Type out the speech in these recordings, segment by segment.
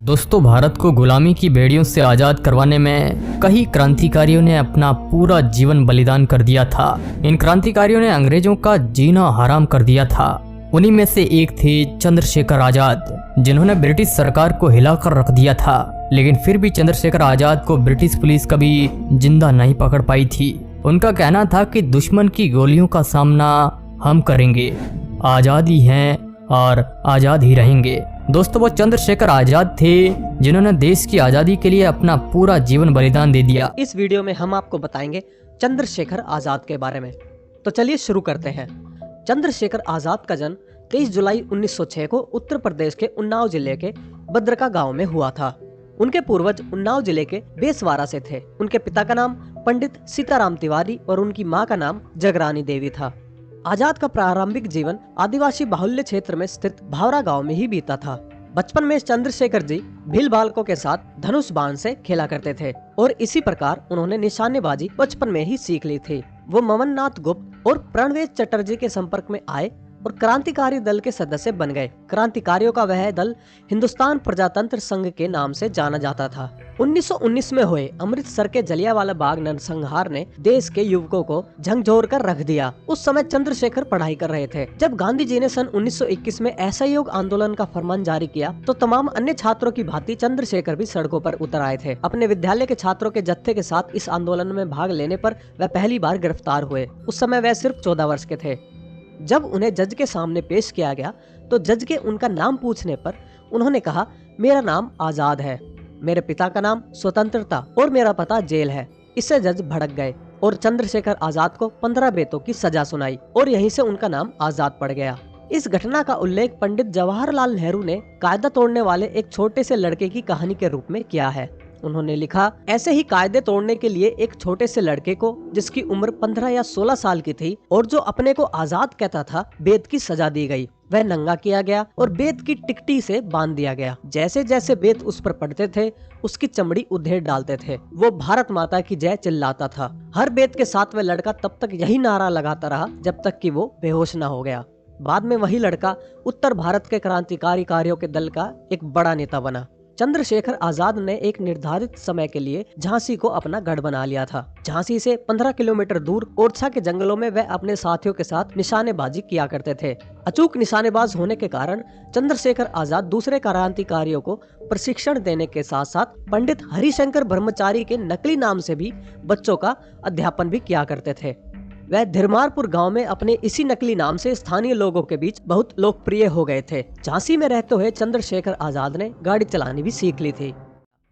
दोस्तों, भारत को गुलामी की बेड़ियों से आज़ाद करवाने में कई क्रांतिकारियों ने अपना पूरा जीवन बलिदान कर दिया था। इन क्रांतिकारियों ने अंग्रेजों का जीना हराम कर दिया था। उन्हीं में से एक थे चंद्रशेखर आज़ाद, जिन्होंने ब्रिटिश सरकार को हिलाकर रख दिया था। लेकिन फिर भी चंद्रशेखर आज़ाद को ब्रिटिश पुलिस कभी जिंदा नहीं पकड़ पाई थी। उनका कहना था कि दुश्मन की गोलियों का सामना हम करेंगे, आज़ाद ही हैं और आज़ाद ही रहेंगे। दोस्तों, वो चंद्रशेखर आज़ाद थे जिन्होंने देश की आज़ादी के लिए अपना पूरा जीवन बलिदान दे दिया। इस वीडियो में हम आपको बताएंगे चंद्रशेखर आज़ाद के बारे में। तो चलिए शुरू करते हैं। चंद्रशेखर आज़ाद का जन्म 23 जुलाई 1906 को उत्तर प्रदेश के उन्नाव जिले के बद्रका गांव में हुआ था। उनके पूर्वज उन्नाव जिले के बेसवारा से थे। उनके पिता का नाम पंडित सीताराम तिवारी और उनकी माँ का नाम जगरानी देवी था। आज़ाद का प्रारंभिक जीवन आदिवासी बाहुल्य क्षेत्र में स्थित भावरा गांव में ही बीता था। बचपन में चंद्रशेखर जी भील बालकों के साथ धनुष बाण से खेला करते थे और इसी प्रकार उन्होंने निशानेबाजी बचपन में ही सीख ली थी। वो ममन नाथ गुप्त और प्रणवेश चटर्जी के संपर्क में आए और क्रांतिकारी दल के सदस्य बन गए। क्रांतिकारियों का वह दल हिंदुस्तान प्रजातंत्र संघ के नाम से जाना जाता था। 1919 में हुए अमृतसर के जलियांवाला बाग नरसंहार ने देश के युवकों को झकझोर कर रख दिया। उस समय चंद्रशेखर पढ़ाई कर रहे थे। जब गांधी जी ने सन 1921 में असहयोग आंदोलन का फरमान जारी किया तो तमाम अन्य छात्रों की भांति चंद्रशेखर भी सड़कों पर उतर आए थे। अपने विद्यालय के छात्रों के जत्थे के साथ इस आंदोलन में भाग लेने पर वह पहली बार गिरफ्तार हुए। उस समय वह सिर्फ 14 वर्ष के थे। जब उन्हें जज के सामने पेश किया गया तो जज के उनका नाम पूछने पर उन्होंने कहा, मेरा नाम आज़ाद है, मेरे पिता का नाम स्वतंत्रता और मेरा पता जेल है। इससे जज भड़क गए और चंद्रशेखर आज़ाद को 15 बेतों की सजा सुनाई और यहीं से उनका नाम आज़ाद पड़ गया। इस घटना का उल्लेख पंडित जवाहरलाल नेहरू ने कायदा तोड़ने वाले एक छोटे से लड़के की कहानी के रूप में किया है। उन्होंने लिखा, ऐसे ही कायदे तोड़ने के लिए एक छोटे से लड़के को जिसकी उम्र 15 या 16 साल की थी और जो अपने को आज़ाद कहता था, बेत की सजा दी गई। वह नंगा किया गया और बेत की टिकटी से बांध दिया गया। जैसे जैसे बेत उस पर पड़ते थे उसकी चमड़ी उधेड़ डालते थे। वो भारत माता की जय चिल्लाता था। हर बेत के साथ वह लड़का तब तक यही नारा लगाता रहा जब तक कि वो बेहोश न हो गया। बाद में वही लड़का उत्तर भारत के क्रांतिकारी कार्यों के दल का एक बड़ा नेता बना। चंद्रशेखर आज़ाद ने एक निर्धारित समय के लिए झांसी को अपना गढ़ बना लिया था। झांसी से 15 किलोमीटर दूर ओरछा के जंगलों में वह अपने साथियों के साथ निशानेबाजी किया करते थे। अचूक निशानेबाज होने के कारण चंद्रशेखर आज़ाद दूसरे क्रांतिकारियों को प्रशिक्षण देने के साथ साथ पंडित हरिशंकर ब्रह्मचारी के नकली नाम से भी बच्चों का अध्यापन भी किया करते थे। वह धिरमारपुर गांव में अपने इसी नकली नाम से स्थानीय लोगों के बीच बहुत लोकप्रिय हो गए थे। झांसी में रहते हुए चंद्रशेखर आज़ाद ने गाड़ी चलानी भी सीख ली थी।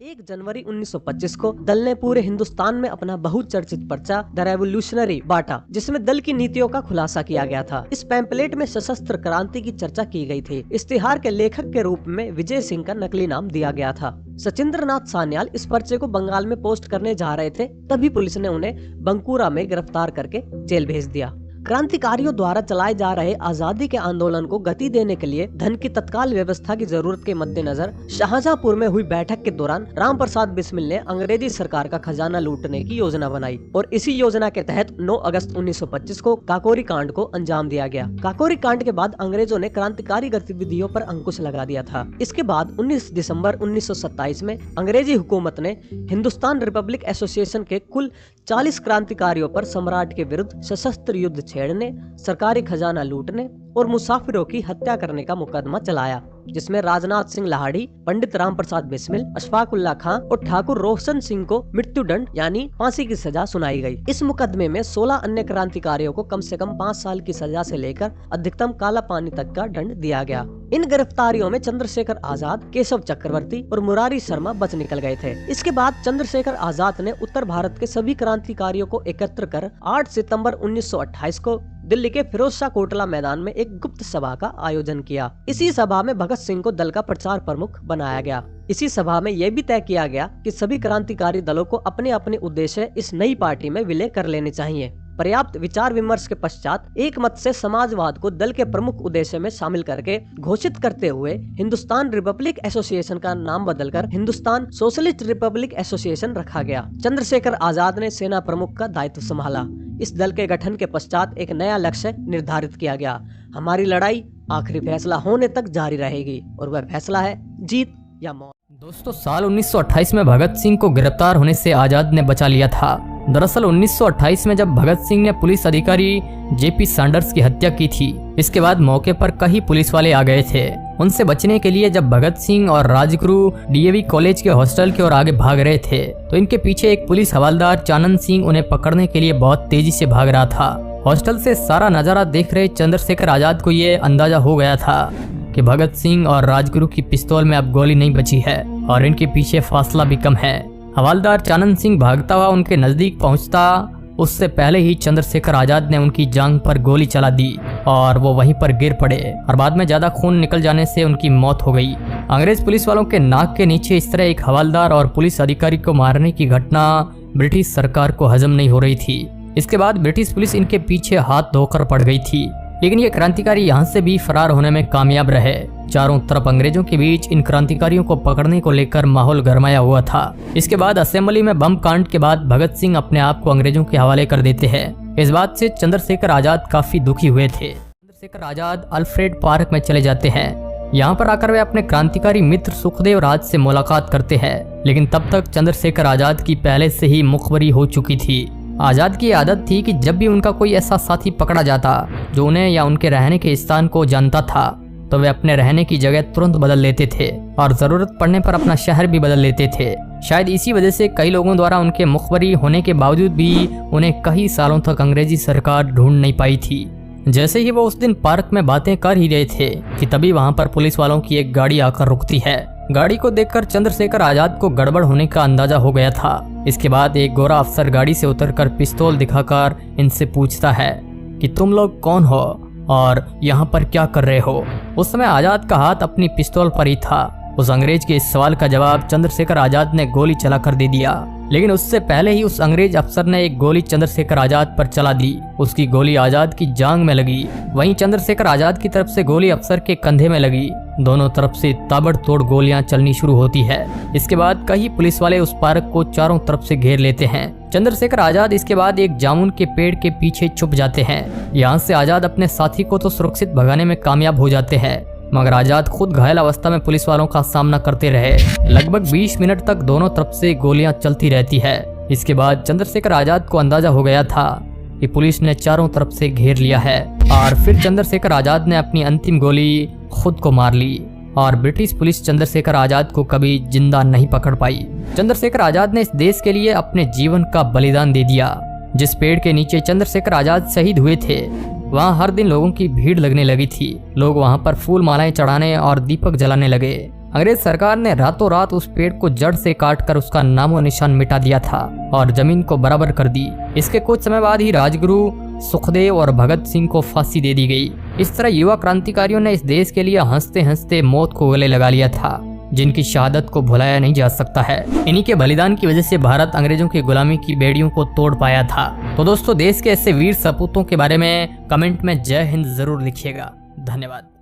1 जनवरी 1925 को दल ने पूरे हिंदुस्तान में अपना बहुचर्चित पर्चा द रेवोल्यूशनरी बांटा, जिसमें दल की नीतियों का खुलासा किया गया था। इस पैम्पलेट में सशस्त्र क्रांति की चर्चा की गई थी। इश्तिहार के लेखक के रूप में विजय सिंह का नकली नाम दिया गया था। सचिंद्र नाथ सान्याल इस पर्चे को बंगाल में पोस्ट करने जा रहे थे, तभी पुलिस ने उन्हें बंकुरा में गिरफ्तार करके जेल भेज दिया। क्रांतिकारियों द्वारा चलाए जा रहे आजादी के आंदोलन को गति देने के लिए धन की तत्काल व्यवस्था की जरूरत के मद्देनजर शाहजहांपुर में हुई बैठक के दौरान राम प्रसाद बिस्मिल ने अंग्रेजी सरकार का खजाना लूटने की योजना बनाई और इसी योजना के तहत 9 अगस्त 1925 को काकोरी कांड को अंजाम दिया गया। काकोरी कांड के बाद अंग्रेजों ने क्रांतिकारी गतिविधियों पर अंकुश लगा दिया था। इसके बाद 19 दिसंबर 1927 में अंग्रेजी हुकूमत ने हिंदुस्तान रिपब्लिक एसोसिएशन के कुल 40 क्रांतिकारियों पर सम्राट के विरुद्ध सशस्त्र युद्ध छेड़ने, सरकारी खजाना लूटने और मुसाफिरों की हत्या करने का मुकदमा चलाया, जिसमें राजनाथ सिंह लाहिड़ी, पंडित राम प्रसाद बिस्मिल, अशफाक उल्लाह खां और ठाकुर रोशन सिंह को मृत्युदंड यानी फांसी की सजा सुनाई गई। इस मुकदमे में 16 अन्य क्रांतिकारियों को कम से कम 5 साल की सजा से लेकर अधिकतम काला पानी तक का दंड दिया गया। इन गिरफ्तारियों में चंद्रशेखर आज़ाद, केशव चक्रवर्ती और मुरारी शर्मा बच निकल गए थे। इसके बाद चंद्रशेखर आज़ाद ने उत्तर भारत के सभी क्रांतिकारियों को एकत्र कर 8 सितंबर 1928 को दिल्ली के फिरोजशाह कोटला मैदान में एक गुप्त सभा का आयोजन किया। इसी सभा में भगत सिंह को दल का प्रचार प्रमुख बनाया गया। इसी सभा में यह भी तय किया गया कि सभी क्रांतिकारी दलों को अपने अपने उद्देश्य इस नई पार्टी में विलय कर लेने चाहिए। पर्याप्त विचार विमर्श के पश्चात एक मत से समाजवाद को दल के प्रमुख उद्देश्य में शामिल करके घोषित करते हुए हिंदुस्तान रिपब्लिक एसोसिएशन का नाम बदलकर हिंदुस्तान सोशलिस्ट रिपब्लिक एसोसिएशन रखा गया। चंद्रशेखर आज़ाद ने सेना प्रमुख का दायित्व संभाला। इस दल के गठन के पश्चात एक नया लक्ष्य निर्धारित किया गया। हमारी लड़ाई आखिरी फैसला होने तक जारी रहेगी और वह फैसला है जीत या मौत। दोस्तों, साल 1928 में भगत सिंह को गिरफ्तार होने से आजाद ने बचा लिया था। दरअसल 1928 में जब भगत सिंह ने पुलिस अधिकारी जेपी सैंडर्स की हत्या की थी, इसके बाद मौके पर कई पुलिस वाले आ गए थे। उनसे बचने के लिए जब भगत सिंह और राजगुरु डीएवी कॉलेज के हॉस्टल की ओर आगे भाग रहे थे, तो इनके पीछे एक पुलिस हवलदार चानन सिंह उन्हें पकड़ने के लिए बहुत तेजी से भाग रहा था। हॉस्टल से सारा नजारा देख रहे चंद्रशेखर आजाद को ये अंदाजा हो गया था कि भगत सिंह और राजगुरु की पिस्तौल में अब गोली नहीं बची है और इनके पीछे फासला भी कम है। हवलदार चानन सिंह भागता हुआ उनके नजदीक पहुंचता, उससे पहले ही चंद्रशेखर आजाद ने उनकी जांघ पर गोली चला दी और वो वहीं पर गिर पड़े और बाद में ज्यादा खून निकल जाने से उनकी मौत हो गई। अंग्रेज पुलिस वालों के नाक के नीचे इस तरह एक हवलदार और पुलिस अधिकारी को मारने की घटना ब्रिटिश सरकार को हजम नहीं हो रही थी। इसके बाद ब्रिटिश पुलिस इनके पीछे हाथ धोकर पड़ गई थी, लेकिन ये क्रांतिकारी यहाँ से भी फरार होने में कामयाब रहे। चारों तरफ अंग्रेजों के बीच इन क्रांतिकारियों को पकड़ने को लेकर माहौल गरमाया हुआ था। इसके बाद असेंबली में बम कांड के बाद भगत सिंह अपने आप को अंग्रेजों के हवाले कर देते हैं। इस बात से चंद्रशेखर आजाद काफी दुखी हुए थे। चंद्रशेखर आजाद अल्फ्रेड पार्क में चले जाते हैं। यहाँ पर आकर वे अपने क्रांतिकारी मित्र सुखदेव राज से मुलाकात करते हैं, लेकिन तब तक चंद्रशेखर आजाद की पहले से ही मुखबरी हो चुकी थी। आजाद की आदत थी कि जब भी उनका कोई ऐसा साथी पकड़ा जाता जो उन्हें या उनके रहने के स्थान को जानता था, तो वे अपने रहने की जगह तुरंत बदल लेते थे और जरूरत पड़ने पर अपना शहर भी बदल लेते थे। शायद इसी वजह से कई लोगों द्वारा उनके मुखबरी होने के बावजूद भी उन्हें कई सालों तक अंग्रेजी सरकार ढूंढ नहीं पाई थी। जैसे ही वो उस दिन पार्क में बातें कर ही रहे थे कि तभी वहां पर पुलिस वालों की एक गाड़ी आकर रुकती है। गाड़ी को देखकर चंद्रशेखर आजाद को गड़बड़ होने का अंदाजा हो गया था। इसके बाद एक गोरा अफसर गाड़ी से उतरकर पिस्तौल दिखाकर इनसे पूछता है कि तुम लोग कौन हो और यहाँ पर क्या कर रहे हो। उस समय आजाद का हाथ अपनी पिस्तौल पर ही था। उस अंग्रेज के इस सवाल का जवाब चंद्रशेखर आजाद ने गोली चलाकर दे दिया, लेकिन उससे पहले ही उस अंग्रेज अफसर ने एक गोली चंद्रशेखर आजाद पर चला दी। उसकी गोली आजाद की जांघ में लगी, वहीं चंद्रशेखर आजाद की तरफ से गोली अफसर के कंधे में लगी। दोनों तरफ से ताबड़तोड़ गोलियां चलनी शुरू होती है। इसके बाद कई पुलिस वाले उस पार्क को चारों तरफ से घेर लेते हैं। चंद्रशेखर आजाद इसके बाद एक जामुन के पेड़ के पीछे छुप जाते हैं। यहाँ से आजाद अपने साथी को तो सुरक्षित भगाने में कामयाब हो जाते हैं, मगर आजाद खुद घायल अवस्था में पुलिस वालों का सामना करते रहे। लगभग 20 मिनट तक दोनों तरफ से गोलियां चलती रहती है। इसके बाद चंद्रशेखर आजाद को अंदाजा हो गया था कि पुलिस ने चारों तरफ से घेर लिया है और फिर चंद्रशेखर आजाद ने अपनी अंतिम गोली खुद को मार ली और ब्रिटिश पुलिस चंद्रशेखर आजाद को कभी जिंदा नहीं पकड़ पाई। चंद्रशेखर आजाद ने इस देश के लिए अपने जीवन का बलिदान दे दिया। जिस पेड़ के नीचे चंद्रशेखर आजाद शहीद हुए थे, वहाँ हर दिन लोगों की भीड़ लगने लगी थी। लोग वहाँ पर फूल मालाएं चढ़ाने और दीपक जलाने लगे। अंग्रेज सरकार ने रातों रात उस पेड़ को जड़ से काटकर उसका नामो निशान मिटा दिया था और जमीन को बराबर कर दी। इसके कुछ समय बाद ही राजगुरु सुखदेव और भगत सिंह को फांसी दे दी गई। इस तरह युवा क्रांतिकारियों ने इस देश के लिए हंसते हंसते मौत को गले लगा लिया था, जिनकी शहादत को भुलाया नहीं जा सकता है। इन्हीं के बलिदान की वजह से भारत अंग्रेजों की गुलामी की बेड़ियों को तोड़ पाया था। तो दोस्तों, देश के ऐसे वीर सपूतों के बारे में कमेंट में जय हिंद जरूर लिखिएगा। धन्यवाद।